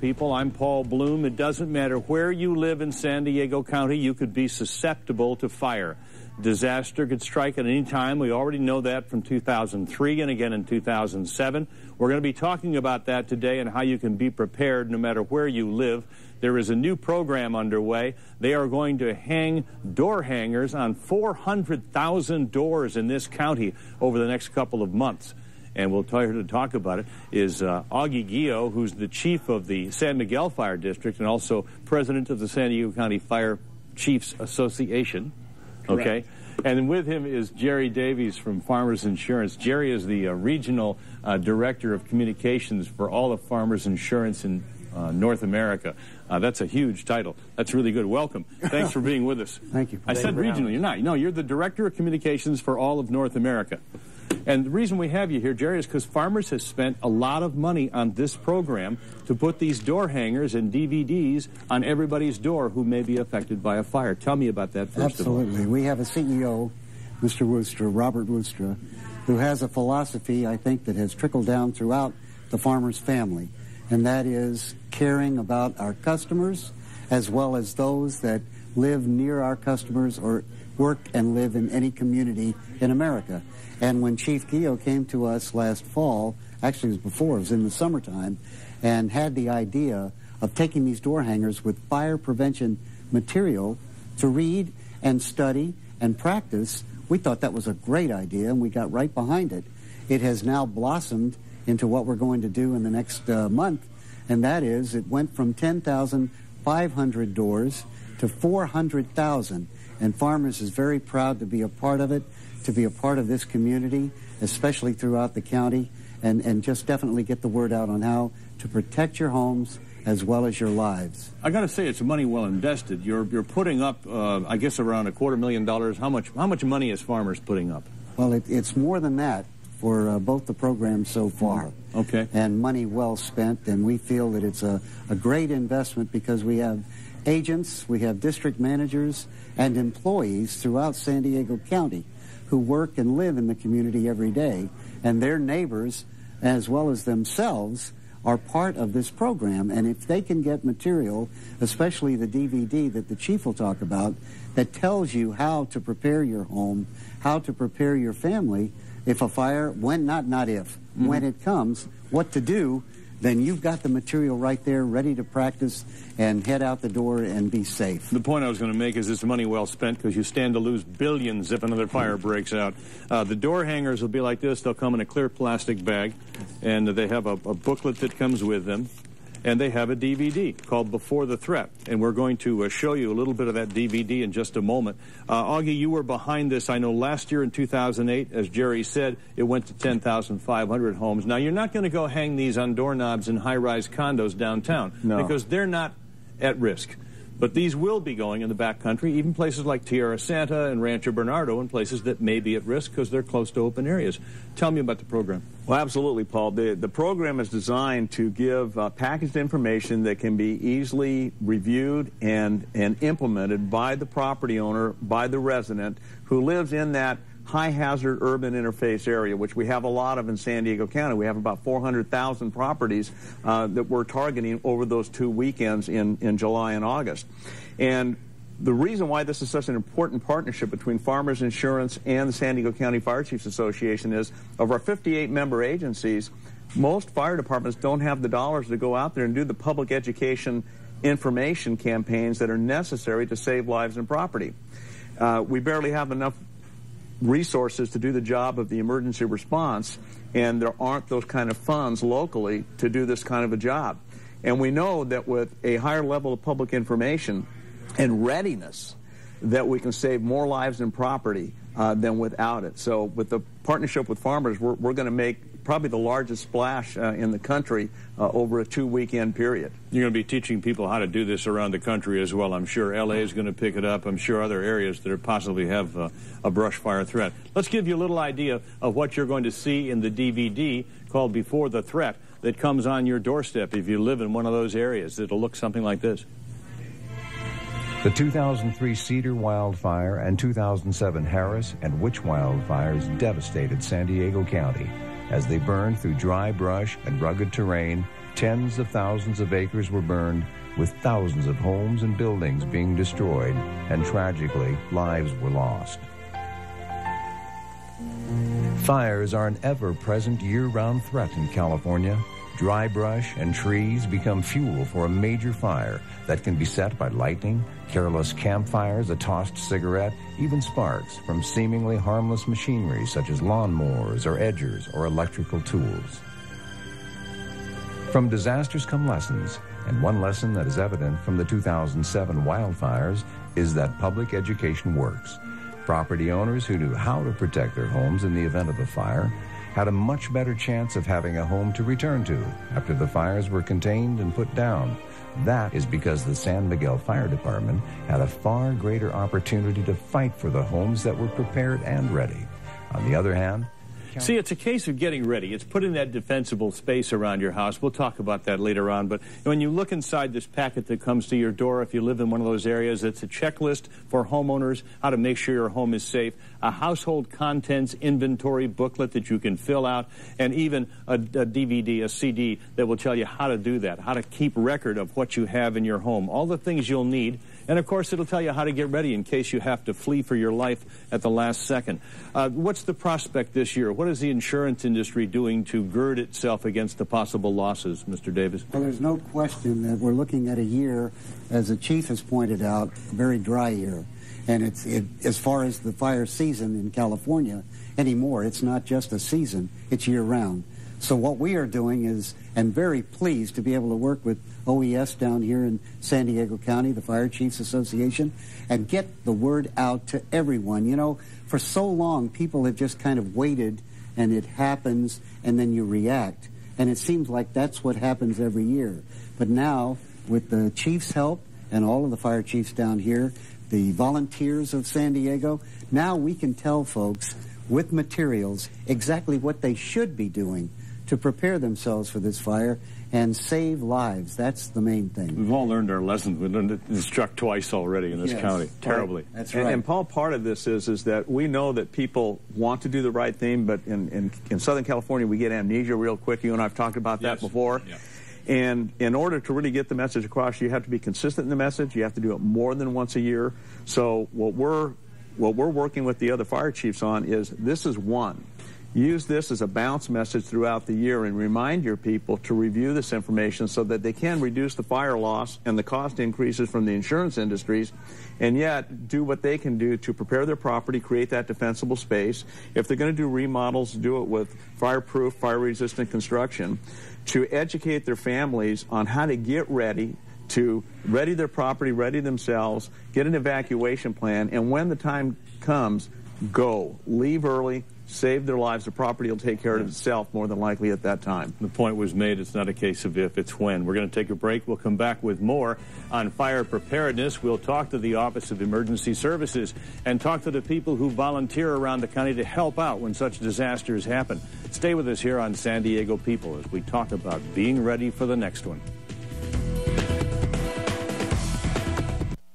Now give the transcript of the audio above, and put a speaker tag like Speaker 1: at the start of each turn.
Speaker 1: People. I'm Paul Bloom. It doesn't matter where you live in San Diego County, you could be susceptible to fire. Disaster could strike at any time. We already know that from 2003 and again in 2007. We're going to be talking about that today and how you can be prepared no matter where you live. There is a new program underway. They are going to hang door hangers on 400,000 doors in this county over the next couple of months. And we'll tell you to talk about it is Augie Gio, who's the chief of the San Miguel Fire District and also president of the San Diego County Fire Chiefs Association. Okay. And with him is Jerry Davies from Farmers Insurance. Jerry is the regional director of communications for all of Farmers Insurance in North America. That's a huge title. That's really good. Welcome. Thanks for being with us.
Speaker 2: Thank you.
Speaker 1: I said regional. You're not. No, you're the director of communications for all of North America. And the reason we have you here, Jerry, is because Farmers has spent a lot of money on this program to put these door hangers and DVDs on everybody's door who may be affected by a fire. Tell me about that first of all.
Speaker 2: Absolutely. We have a CEO, Mr. Wooster, Robert Wooster, who has a philosophy, I think, that has trickled down throughout the Farmers family, and that is caring about our customers as well as those that live near our customers or work and live in any community in America. And when Chief Gio came to us last fall, actually it was before, it was in the summertime, and had the idea of taking these door hangers with fire prevention material to read and study and practice, we thought that was a great idea, and we got right behind it. It has now blossomed into what we're going to do in the next month, and that is it went from 10,500 doors to 400,000, and Farmers is very proud to be a part of it, to be a part of this community, especially throughout the county, and just definitely get the word out on how to protect your homes as well as your lives.
Speaker 1: I got to say, it's money well invested. You're putting up, I guess, around $250,000. How much money is Farmers putting up?
Speaker 2: Well, it's more than that for both the programs so far.
Speaker 1: Okay.
Speaker 2: And money well spent, and we feel that it's a great investment because we have agents, we have district managers, and employees throughout San Diego County who work and live in the community every day, and their neighbors, as well as themselves, are part of this program. And if they can get material, especially the DVD that the chief will talk about, that tells you how to prepare your home, how to prepare your family, if a fire, when it comes, what to do, then you've got the material right there ready to practice and head out the door and be safe.
Speaker 1: The point I was going to make is it's money well spent because you stand to lose billions if another fire breaks out. The door hangers will be like this. They'll come in a clear plastic bag, and they have a booklet that comes with them, and they have a DVD called Before the Threat, and we're going to show you a little bit of that DVD in just a moment. Augie, you were behind this. I know last year in 2008, as Jerry said, it went to 10,500 homes. Now, you're not going to go hang these on doorknobs in high-rise condos downtown because they're not at risk. But these will be going in the backcountry, even places like Tierra Santa and Rancho Bernardo, and places that may be at risk because they're close to open areas. Tell me about the program.
Speaker 3: Well, absolutely, Paul. The program is designed to give packaged information that can be easily reviewed and implemented by the property owner, by the resident who lives in that high-hazard urban interface area, which we have a lot of in San Diego County. We have about 400,000 properties that we're targeting over those 2 weekends in July and August. And the reason why this is such an important partnership between Farmers Insurance and the San Diego County Fire Chiefs Association is, of our 58 member agencies, most fire departments don't have the dollars to go out there and do the public education information campaigns that are necessary to save lives and property. We barely have enough resources to do the job of the emergency response, and there aren't those kind of funds locally to do this kind of a job. And we know that with a higher level of public information and readiness, that we can save more lives and property than without it. So with the partnership with Farmers, we're going to make probably the largest splash in the country over a 2-weekend period.
Speaker 1: You're going to be teaching people how to do this around the country as well. I'm sure LA is going to pick it up. I'm sure other areas that are possibly have a brush fire threat. Let's give you a little idea of what you're going to see in the DVD called Before the Threat that comes on your doorstep if you live in one of those areas. It'll look something like this.
Speaker 4: The 2003 Cedar wildfire and 2007 Harris and Witch wildfires devastated San Diego County. As they burned through dry brush and rugged terrain, Tens of thousands of acres were burned, with thousands of homes and buildings being destroyed, and tragically, lives were lost. Fires are an ever-present year-round threat in California. Dry brush and trees become fuel for a major fire that can be set by lightning, careless campfires, a tossed cigarette, even sparks from seemingly harmless machinery such as lawnmowers or edgers or electrical tools. From disasters come lessons, and one lesson that is evident from the 2007 wildfires is that public education works. Property owners who knew how to protect their homes in the event of a fire had a much better chance of having a home to return to after the fires were contained and put down. That is because the San Miguel Fire Department had a far greater opportunity to fight for the homes that were prepared and ready. On the other hand,
Speaker 1: see, it's a case of getting ready. It's putting that defensible space around your house. We'll talk about that later on. But when you look inside this packet that comes to your door, if you live in one of those areas, it's a checklist for homeowners, how to make sure your home is safe, a household contents inventory booklet that you can fill out, and even a DVD, a CD that will tell you how to do that, how to keep record of what you have in your home, all the things you'll need. And, of course, it'll tell you how to get ready in case you have to flee for your life at the last second. What's the prospect this year? What is the insurance industry doing to gird itself against the possible losses, Mr. Davis?
Speaker 2: Well, there's no question that we're looking at a year, as the chief has pointed out, a very dry year. And as far as the fire season in California anymore, it's not just a season, it's year-round. So what we are doing is, and very pleased to be able to work with OES down here in San Diego County, the Fire Chiefs Association, and get the word out to everyone. You know, for so long, people have just kind of waited, and it happens, and then you react. And it seems like that's what happens every year. But now, with the chief's help and all of the fire chiefs down here, the volunteers of San Diego, now we can tell folks with materials exactly what they should be doing to prepare themselves for this fire and save lives. That's the main thing.
Speaker 1: We've all learned our lessons. We've learned it struck twice already in this county. Terribly.
Speaker 2: That's right.
Speaker 3: And Paul, part of this is that we know that people want to do the right thing, but in Southern California, we get amnesia real quick. You and I have talked about that before. Yeah. And in order to really get the message across, you have to be consistent in the message. You have to do it more than once a year. So what we're working with the other fire chiefs on is this is one. Use this as a bounce message throughout the year and remind your people to review this information so that they can reduce the fire loss and the cost increases from the insurance industries, and yet do what they can do to prepare their property, create that defensible space. If they're going to do remodels, do it with fireproof, fire-resistant construction, to educate their families on how to get ready, to ready their property, ready themselves, get an evacuation plan, and when the time comes, go. Leave early. Save their lives. The property will take care of itself more than likely at that time.
Speaker 1: The point was made. It's not a case of if, it's when. We're going to take a break. We'll come back with more on fire preparedness. We'll talk to the Office of Emergency Services and talk to the people who volunteer around the county to help out when such disasters happen. Stay with us here on San Diego People as we talk about being ready for the next one.